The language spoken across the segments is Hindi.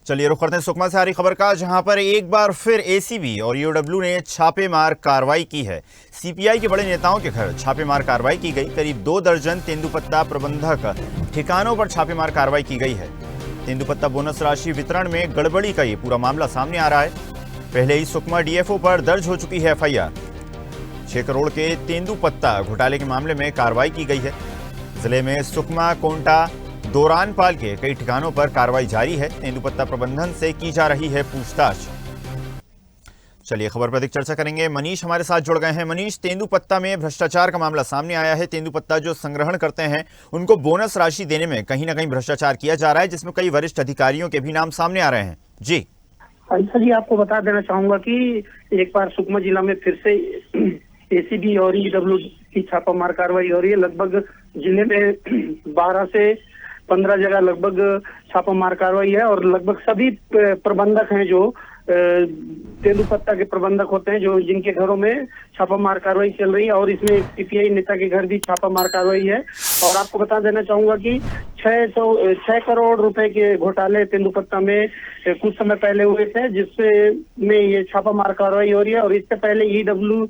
चलिए रुख करते हैं सुकमा से आ रही खबर का, जहां पर एक बार फिर एसीबी और ईओडब्ल्यू ने छापेमार कार्रवाई की है। सीपीआई के बड़े नेताओं के घर छापेमार कार्रवाई की गई। करीब 2 दर्जन तेंदुपत्ता प्रबंधक ठिकानों पर छापेमार कार्रवाई की गई है। तेंदुपत्ता बोनस राशि वितरण में गड़बड़ी का ये पूरा मामला सामने आ रहा है। पहले ही सुकमा डीएफओ पर दर्ज हो चुकी है एफआईआर। 6 करोड़ के तेंदुपत्ता घोटाले के मामले में कार्रवाई की गई है। जिले में सुकमा, कोंटा, दोरानपाल के कई ठिकानों पर कार्रवाई जारी है। तेंदुपत्ता प्रबंधन से की जा रही है पूछताछ। चलिए खबर पर अधिक चर्चा करेंगे। मनीष हमारे साथ जुड़ गए हैं। मनीष, तेंदुपत्ता में भ्रष्टाचार का मामला सामने आया है। तेंदुपत्ता जो संग्रहण करते हैं उनको बोनस राशि देने में कहीं ना कहीं भ्रष्टाचार किया जा रहा है, जिसमें कई वरिष्ठ अधिकारियों के भी नाम सामने आ रहे हैं। जी जी, आपको बता देना चाहूंगा कि एक बार सुकमा जिला में फिर से एसीबी और ईडब्ल्यू की छापामार कार्रवाई हो रही है। लगभग जिले में 12 से 15 जगह लगभग छापामार कार्रवाई है और लगभग सभी प्रबंधक हैं जो तेंदुपत्ता के प्रबंधक होते हैं, जो जिनके घरों में छापामार कार्रवाई चल रही है। और इसमें सीपीआई नेता के घर भी छापामार कार्रवाई है। और आपको बता देना चाहूंगा कि 6 करोड़ रुपए के घोटाले तेंदुपत्ता में कुछ समय पहले हुए थे, जिससे में ये छापामार कार्रवाई हो रही है। और इससे पहले ईडब्ल्यू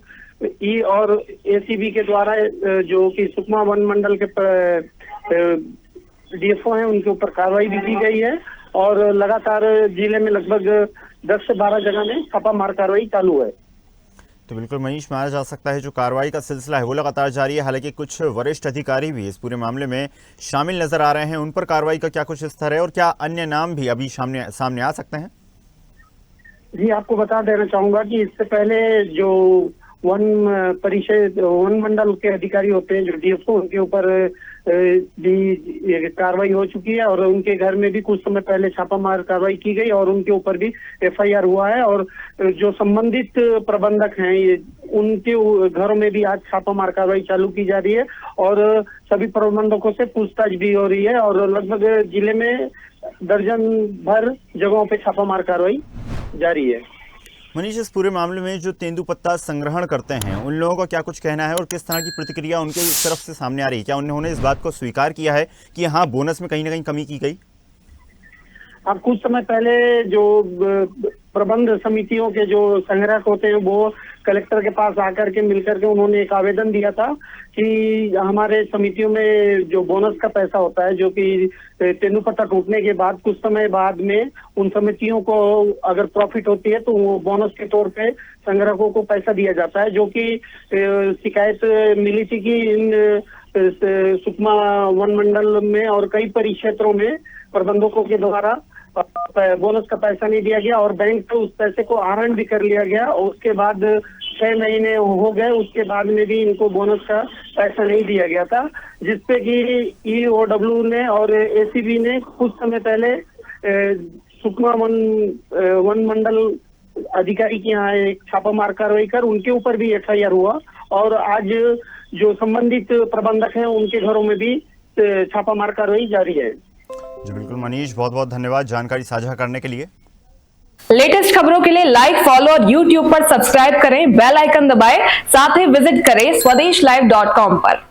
और एसीबी के द्वारा जो कि सुकमा वन मंडल के डीएफओ हैं, उनके ऊपर कार्रवाई भी की गई है। और लगातार जिले में लगभग 10 से 12 जगह में छापामार कार्रवाई चालू है। तो बिल्कुल मनीष, माना जा सकता है जो कार्रवाई का सिलसिला है वो लगातार जारी है। हालांकि कुछ वरिष्ठ अधिकारी भी इस पूरे मामले में शामिल नजर आ रहे हैं। उन पर कार्रवाई का क्या कुछ स्तर है और क्या अन्य नाम भी अभी सामने आ सकते हैं? जी, आपको बता देना चाहूंगा कि इससे पहले जो वन परिषद वन मंडल के अधिकारी होते हैं, जो डीएफओ, उनके ऊपर भी कार्रवाई हो चुकी है। और उनके घर में भी कुछ समय पहले छापामार कार्रवाई की गई और उनके ऊपर भी एफआईआर हुआ है। और जो संबंधित प्रबंधक हैं, ये उनके घरों में भी आज छापामार कार्रवाई चालू की जा रही है और सभी प्रबंधकों से पूछताछ भी हो रही है। और लगभग जिले में दर्जन भर जगहों पे छापामार कार्रवाई जारी है। मनीष, इस पूरे मामले में जो तेंदुपत्ता संग्रहण करते हैं उन लोगों का क्या कुछ कहना है और किस तरह की प्रतिक्रिया उनके तरफ से सामने आ रही है? क्या उन्होंने इस बात को स्वीकार किया है कि हाँ, बोनस में कहीं ना कहीं कमी की गई? अब कुछ समय पहले जो प्रबंध समितियों के जो संग्राहक होते हैं, वो कलेक्टर के पास आकर के मिलकर के उन्होंने एक आवेदन दिया था कि हमारे समितियों में जो बोनस का पैसा होता है, जो कि तेंदुपत्ता टूटने के बाद कुछ समय बाद में उन समितियों को अगर प्रॉफिट होती है तो वो बोनस के तौर पे संग्राहकों को पैसा दिया जाता है। जो कि शिकायत मिली थी कि इन सुकमा वन मंडल में और कई परिक्षेत्रों में प्रबंधकों के द्वारा बोनस का पैसा नहीं दिया गया और बैंक से उस पैसे को आहरण भी कर लिया गया। और उसके बाद 6 महीने हो गए, उसके बाद में भी इनको बोनस का पैसा नहीं दिया गया था, जिसपे कि ईओडब्ल्यू ने और एसीबी ने कुछ समय पहले सुकमा वन मंडल अधिकारी के यहाँ एक छापामार कार्रवाई कर उनके ऊपर भी एफआईआर हुआ। और आज जो संबंधित प्रबंधक हैं उनके घरों में भी छापामार कार्रवाई जारी है। जी बिल्कुल मनीष, बहुत बहुत धन्यवाद जानकारी साझा करने के लिए। लेटेस्ट खबरों के लिए लाइक, फॉलो और यूट्यूब पर सब्सक्राइब करें, बेल आइकन दबाएं, साथ ही विजिट करें swedishlive.com पर।